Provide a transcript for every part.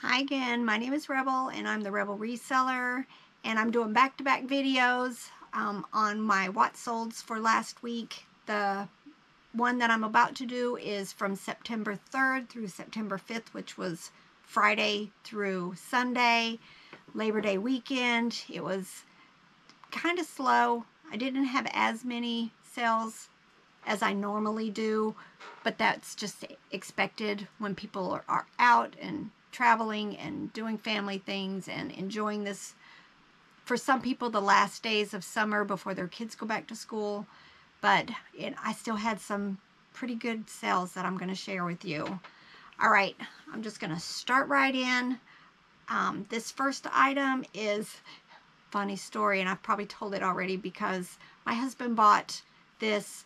Hi again, my name is Rebel and I'm the Rebel Reseller, and I'm doing back-to-back videos on my what solds for last week. The one that I'm about to do is from September 3rd through September 5th, which was Friday through Sunday, Labor Day weekend. It was kind of slow. I didn't have as many sales as I normally do, but that's just expected when people are out and traveling and doing family things and enjoying this, for some people, the last days of summer before their kids go back to school. But I still had some pretty good sales that I'm going to share with you. All right, I'm just going to start right in. This first item is funny story, and I've probably told it already because my husband bought this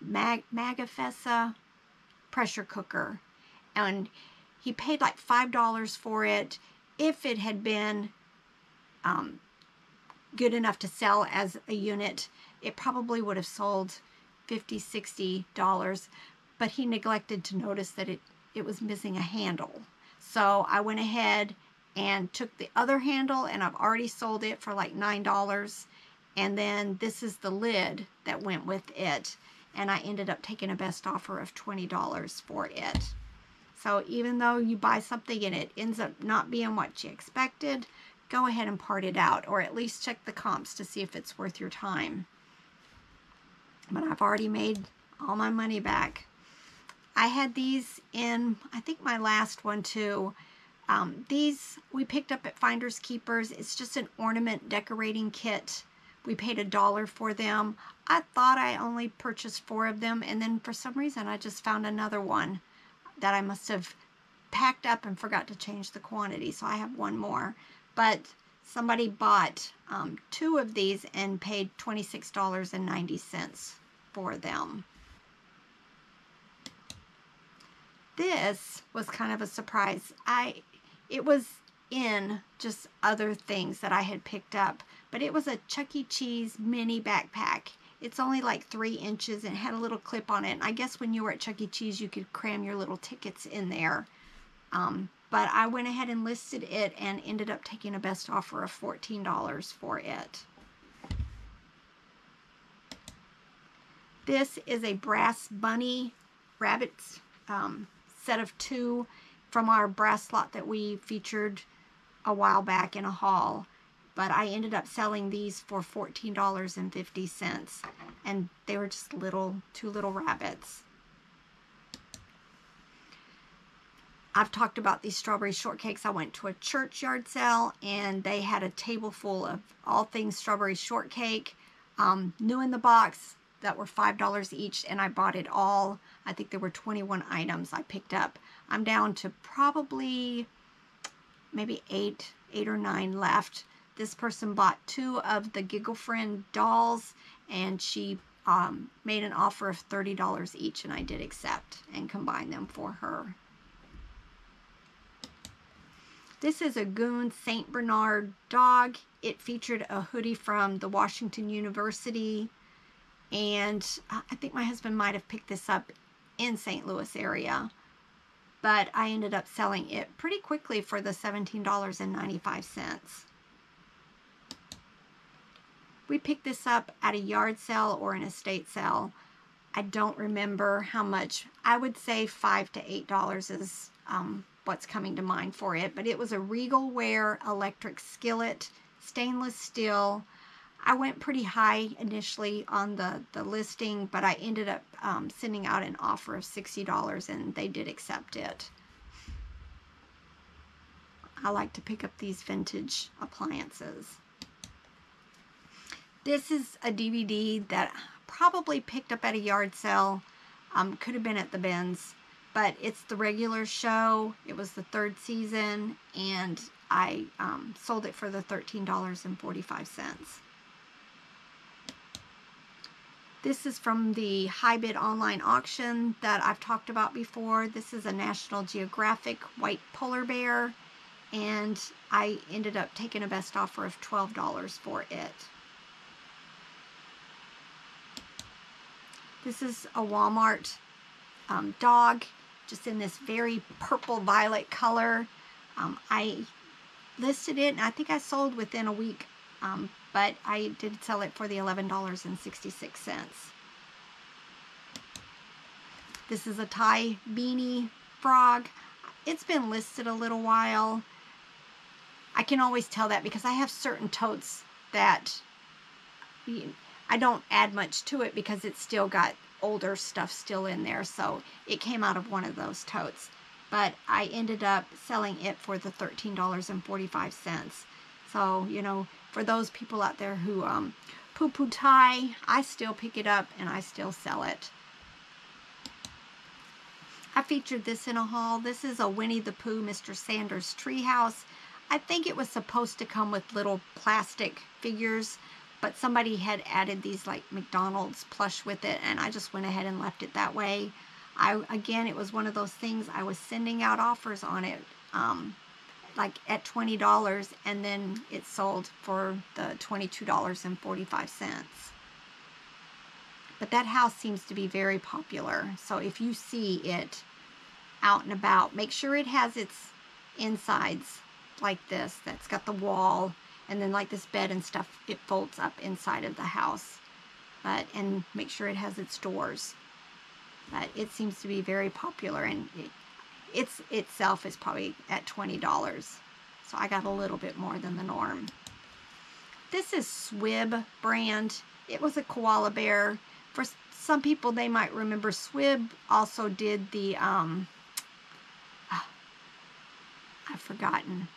Magafessa pressure cooker, and he paid like $5 for it. If it had been good enough to sell as a unit, it probably would have sold $50–$60, but he neglected to notice that it was missing a handle. So I went ahead and took the other handle, and I've already sold it for like $9. And then this is the lid that went with it, and I ended up taking a best offer of $20 for it. So even though you buy something and it ends up not being what you expected, go ahead and part it out, or at least check the comps to see if it's worth your time. But I've already made all my money back. I had these in, I think, my last one too. These we picked up at Finders Keepers. It's just an ornament decorating kit. We paid $1 for them. I thought I only purchased 4 of them, and then for some reason I just found another one that I must have packed up and forgot to change the quantity, so I have one more. But somebody bought 2 of these and paid $26.90 for them. This was kind of a surprise. It was in just other things that I had picked up, but it was a Chuck E. Cheese mini backpack. It's only like 3 inches and had a little clip on it. And I guess when you were at Chuck E. Cheese, you could cram your little tickets in there. But I went ahead and listed it and ended up taking a best offer of $14 for it. This is a brass bunny rabbits set of 2 from our brass lot that we featured a while back in a haul. But I ended up selling these for $14.50, and they were just 2 little rabbits. I've talked about these strawberry shortcakes. I went to a church yard sale, and they had a table full of all things strawberry shortcake, new in the box, that were $5 each, and I bought it all. I think there were 21 items I picked up. I'm down to probably maybe 8 or 9 left. This person bought 2 of the Giggle Friend dolls, and she made an offer of $30 each, and I did accept and combine them for her. This is a Goon St. Bernard dog. It featured a hoodie from the Washington University, and I think my husband might have picked this up in St. Louis area, but I ended up selling it pretty quickly for the $17.95. We picked this up at a yard sale or an estate sale. I don't remember how much. I would say $5 to $8 is what's coming to mind for it. But it was a Regalware electric skillet, stainless steel. I went pretty high initially on the listing, but I ended up sending out an offer of $60, and they did accept it. I like to pick up these vintage appliances. This is a DVD that I probably picked up at a yard sale. Could have been at the bins, but it's the regular show. It was the 3rd season, and I sold it for the $13.45. This is from the High Bid online auction that I've talked about before. This is a National Geographic white polar bear, and I ended up taking a best offer of $12 for it. This is a Walmart dog, just in this very purple violet color. I listed it, and I think I sold within a week, but I did sell it for the $11.66. This is a Thai Beanie Frog. It's been listed a little while. I can always tell that because I have certain totes that I don't add much to it because it's still got older stuff still in there. So it came out of one of those totes. But I ended up selling it for the $13.45. So, you know, for those people out there who poo-poo Thai, I still pick it up and I still sell it. I featured this in a haul. This is a Winnie the Pooh Mr. Sanders treehouse. I think it was supposed to come with little plastic figures, but somebody had added these like McDonald's plush with it, and I just went ahead and left it that way. Again, it was one of those things, I was sending out offers on it, like at $20, and then it sold for the $22.45. But that house seems to be very popular. So if you see it out and about, make sure it has its insides like this. That's got the wall, and then like this bed and stuff, it folds up inside of the house. And make sure it has its doors. But it seems to be very popular, and itself is probably at $20. So I got a little bit more than the norm. This is Swib brand. It was a Koala Bear. For some people, they might remember Swib also did the, I've forgotten,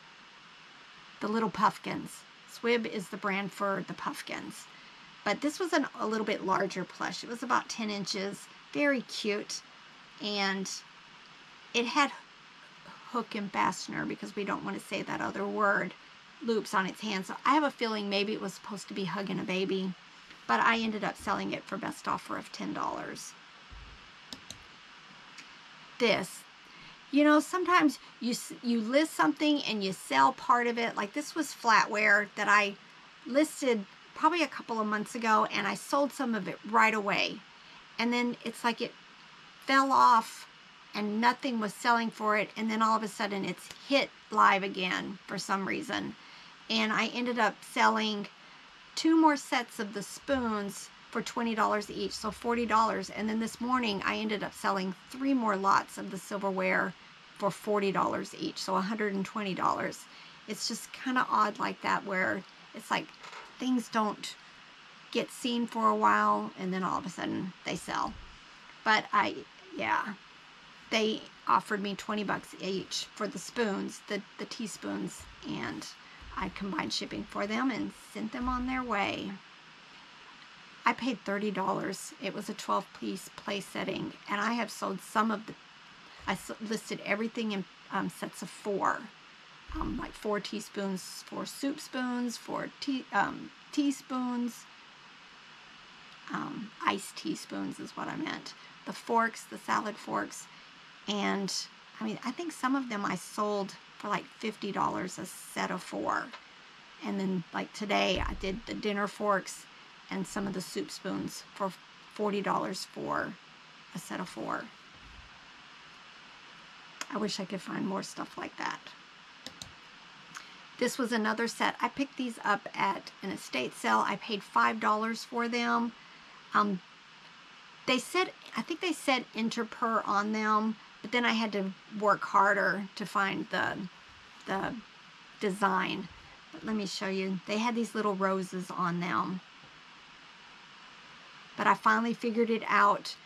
the little puffkins. Swib is the brand for the puffkins. But this was a little bit larger plush. It was about 10 inches, very cute. And it had hook and fastener, because we don't want to say that other word, loops on its hands. So I have a feeling maybe it was supposed to be hugging a baby. But I ended up selling it for best offer of $10. This, you know, sometimes you list something and you sell part of it. Like this was flatware that I listed probably a couple of months ago, and I sold some of it right away. And then it's like it fell off and nothing was selling for it, and then all of a sudden it's hit live again for some reason. And I ended up selling 2 more sets of the spoons for $20 each, so $40. And then this morning I ended up selling 3 more lots of the silverware for $40 each, so $120. It's just kind of odd like that, where it's like things don't get seen for a while and then all of a sudden they sell. But they offered me 20 bucks each for the spoons, the teaspoons, and I combined shipping for them and sent them on their way. I paid $30. It was a 12-piece place setting, and I have sold some of the, I listed everything in sets of 4. Like 4 teaspoons, 4 soup spoons, 4 teaspoons, iced teaspoons is what I meant. The forks, the salad forks, and I mean, I think some of them I sold for like $50 a set of 4. And then like today I did the dinner forks and some of the soup spoons for $40 for a set of 4. I wish I could find more stuff like that. This was another set. I picked these up at an estate sale. I paid $5 for them. They said, I think they said Interper on them, but then I had to work harder to find the design. But let me show you. They had these little roses on them. But I finally figured it out.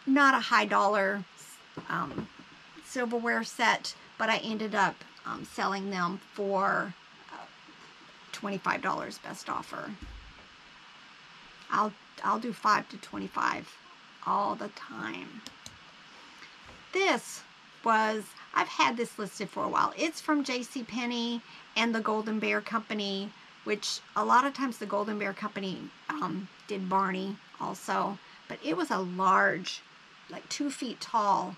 Not a high dollar silverware set, but I ended up selling them for $25 best offer. I'll do $5 to $25 all the time. This was, I've had this listed for a while. It's from JCPenney and the Golden Bear Company, which a lot of times the Golden Bear Company did Barney also, but it was a large, like 2 feet tall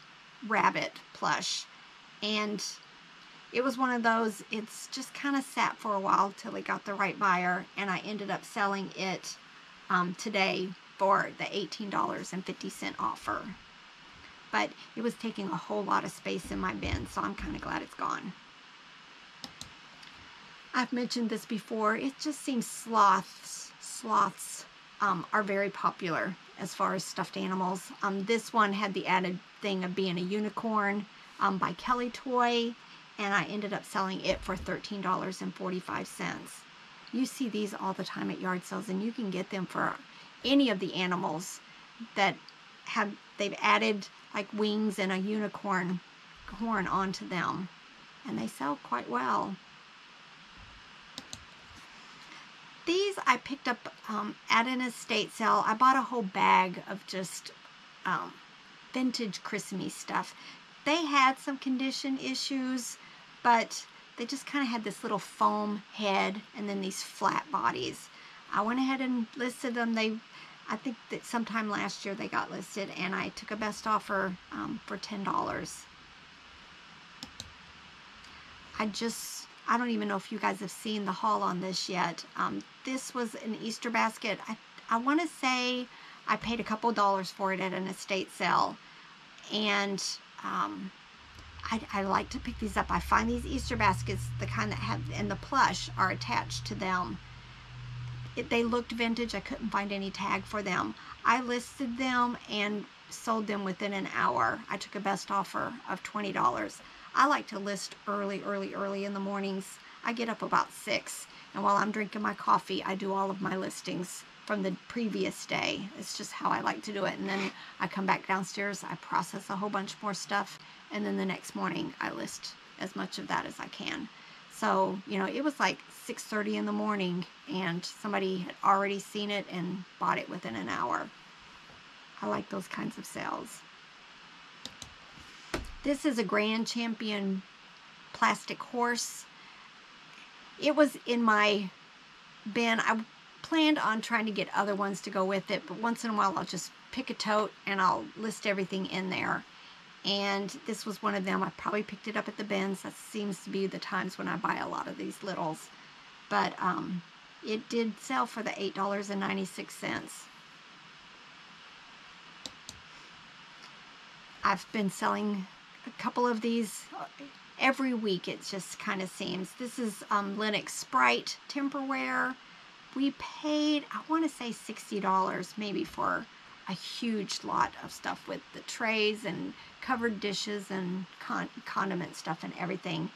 rabbit plush, and it was one of those, it's just kind of sat for a while till it got the right buyer, and I ended up selling it today for the $18.50 offer. But it was taking a whole lot of space in my bin, so I'm kind of glad it's gone. I've mentioned this before. It just seems sloths are very popular as far as stuffed animals. This one had the added thing of being a unicorn by Kelly Toy, and I ended up selling it for $13.45. You see these all the time at yard sales, and you can get them for any of the animals that they've added like wings and a unicorn horn onto them, and they sell quite well. These I picked up at an estate sale. I bought a whole bag of just vintage Christmas stuff. They had some condition issues, but they just kind of had this little foam head and then these flat bodies. I went ahead and listed them. I think that sometime last year they got listed, and I took a best offer for $10. I don't even know if you guys have seen the haul on this yet. This was an Easter basket. I want to say I paid a couple dollars for it at an estate sale. And I like to pick these up. I find these Easter baskets, the kind that have, and the plush are attached to them. They looked vintage. I couldn't find any tag for them. I listed them and sold them within an hour. I took a best offer of $20. I like to list early in the mornings. I get up about 6, and while I'm drinking my coffee, I do all of my listings from the previous day. It's just how I like to do it. And then I come back downstairs, I process a whole bunch more stuff, and then the next morning I list as much of that as I can. So, you know, it was like 6:30 in the morning, and somebody had already seen it and bought it within an hour. I like those kinds of sales. This is a Grand Champion plastic horse. It was in my bin. I planned on trying to get other ones to go with it, but once in a while I'll just pick a tote and I'll list everything in there. And this was one of them. I probably picked it up at the bins. That seems to be the times when I buy a lot of these littles. But it did sell for the $8.96. I've been selling a couple of these every week. It just kind of seems. This is Linux Sprite Temperware. We paid, I want to say $60 maybe for a huge lot of stuff with the trays and covered dishes and condiment stuff and everything.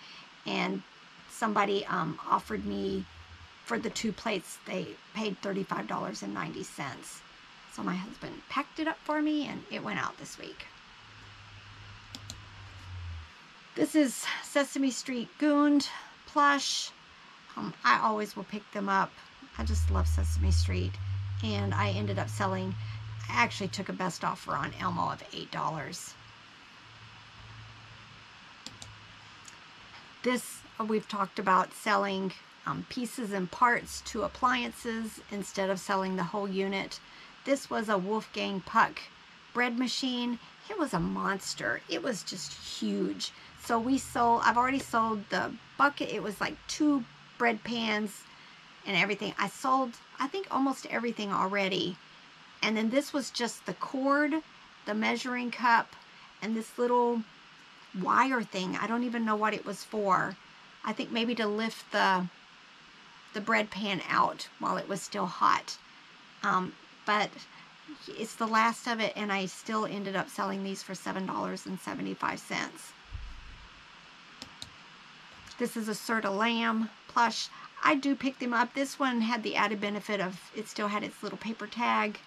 And somebody offered me for the 2 plates, they paid $35.90. So my husband packed it up for me, and it went out this week. This is Sesame Street Goond Plush. I always will pick them up. I just love Sesame Street. And I ended up selling, I actually took a best offer on Elmo of $8. This, we've talked about selling pieces and parts to appliances instead of selling the whole unit. This was a Wolfgang Puck bread machine. It was a monster. It was just huge. So we sold, I've already sold the bucket. It was like 2 bread pans and everything. I sold, I think, almost everything already. And then this was just the cord, the measuring cup, and this little wire thing. I don't even know what it was for. I think maybe to lift the bread pan out while it was still hot. But it's the last of it, and I still ended up selling these for $7.75. This is a Serta Lamb plush. I do pick them up. This one had the added benefit of it still had its little paper tag,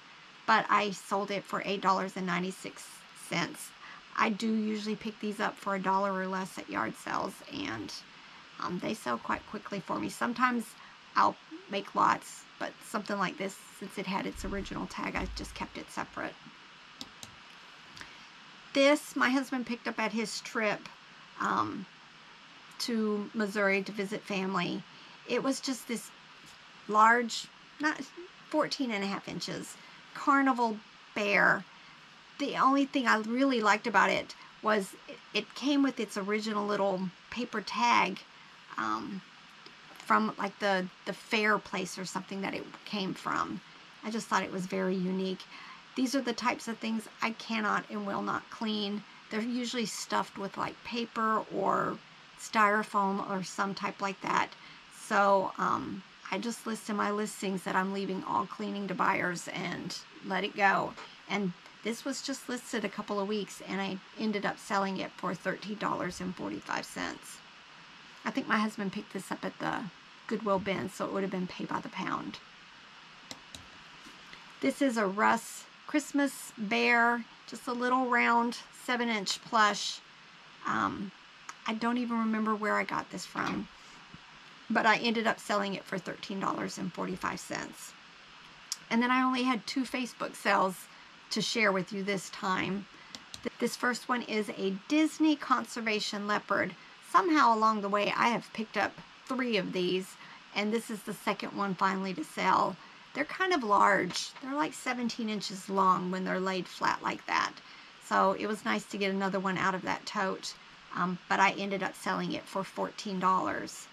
but I sold it for $8.96. I do usually pick these up for $1 or less at yard sales, and they sell quite quickly for me. Sometimes I'll make lots, but something like this, since it had its original tag, I just kept it separate. This, my husband picked up at his trip to Missouri to visit family. It was just this large, not 14.5 inches, Carnival Bear. The only thing I really liked about it was it came with its original little paper tag from like the fair place or something that it came from. I just thought it was very unique. These are the types of things I cannot and will not clean. They're usually stuffed with like paper or styrofoam or some type like that. So I just list in my listings that I'm leaving all cleaning to buyers and let it go. And this was just listed a couple of weeks, and I ended up selling it for $13.45. I think my husband picked this up at the Goodwill bin, so it would have been pay by the pound. This is a Russ Christmas bear, just a little round 7-inch plush. I don't even remember where I got this from, but I ended up selling it for $13.45. And then I only had 2 Facebook sales to share with you this time. This first one is a Disney Conservation Leopard. Somehow along the way I have picked up 3 of these, and this is the second one finally to sell. They're kind of large. They're like 17 inches long when they're laid flat like that. So it was nice to get another one out of that tote, but I ended up selling it for $14.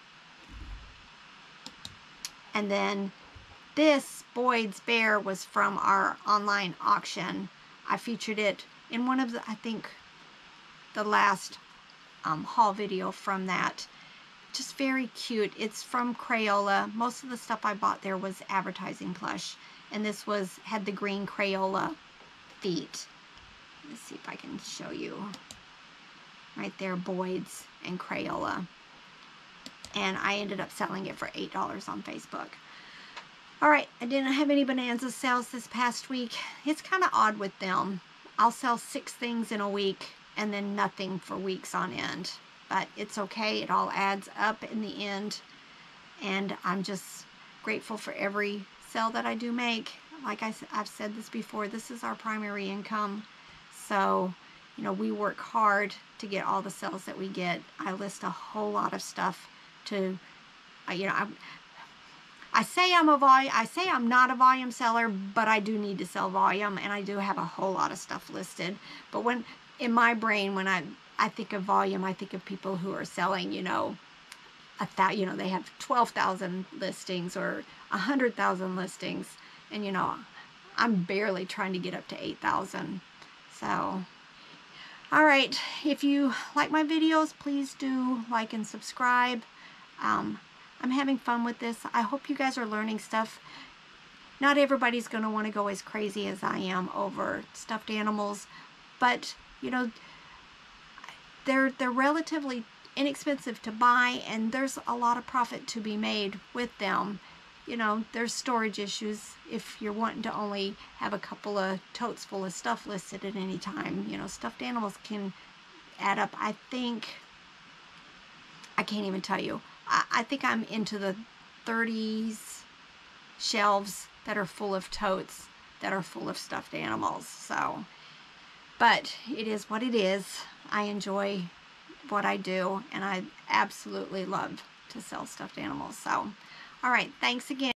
And then this Boyds Bear was from our online auction. I featured it in one of the, I think, the last haul video from that. Just very cute. It's from Crayola. Most of the stuff I bought there was advertising plush, and this had the green Crayola feet. Let's see if I can show you. Right there, Boyds and Crayola. And I ended up selling it for $8 on Facebook. Alright, I didn't have any Bonanza sales this past week. It's kind of odd with them. I'll sell 6 things in a week and then nothing for weeks on end. But it's okay. It all adds up in the end. And I'm just grateful for every sale that I do make. Like I've said this before, this is our primary income. So, you know, we work hard to get all the sales that we get. I list a whole lot of stuff to, you know, I say I'm not a volume seller, but I do need to sell volume, and I do have a whole lot of stuff listed. But when, in my brain, when I think of volume, I think of people who are selling, you know, they have 12,000 listings or 100,000 listings, and you know, I'm barely trying to get up to 8,000. So, all right, if you like my videos, please do like and subscribe. I'm having fun with this. I hope you guys are learning stuff. Not everybody's going to want to go as crazy as I am over stuffed animals, but you know, they're relatively inexpensive to buy, and there's a lot of profit to be made with them. You know, there's storage issues if you're wanting to only have a couple of totes full of stuff listed at any time. You know, stuffed animals can add up. I think, I can't even tell you. I think I'm into the 30s shelves that are full of totes that are full of stuffed animals. So, but it is what it is. I enjoy what I do, and I absolutely love to sell stuffed animals. So, all right, thanks again.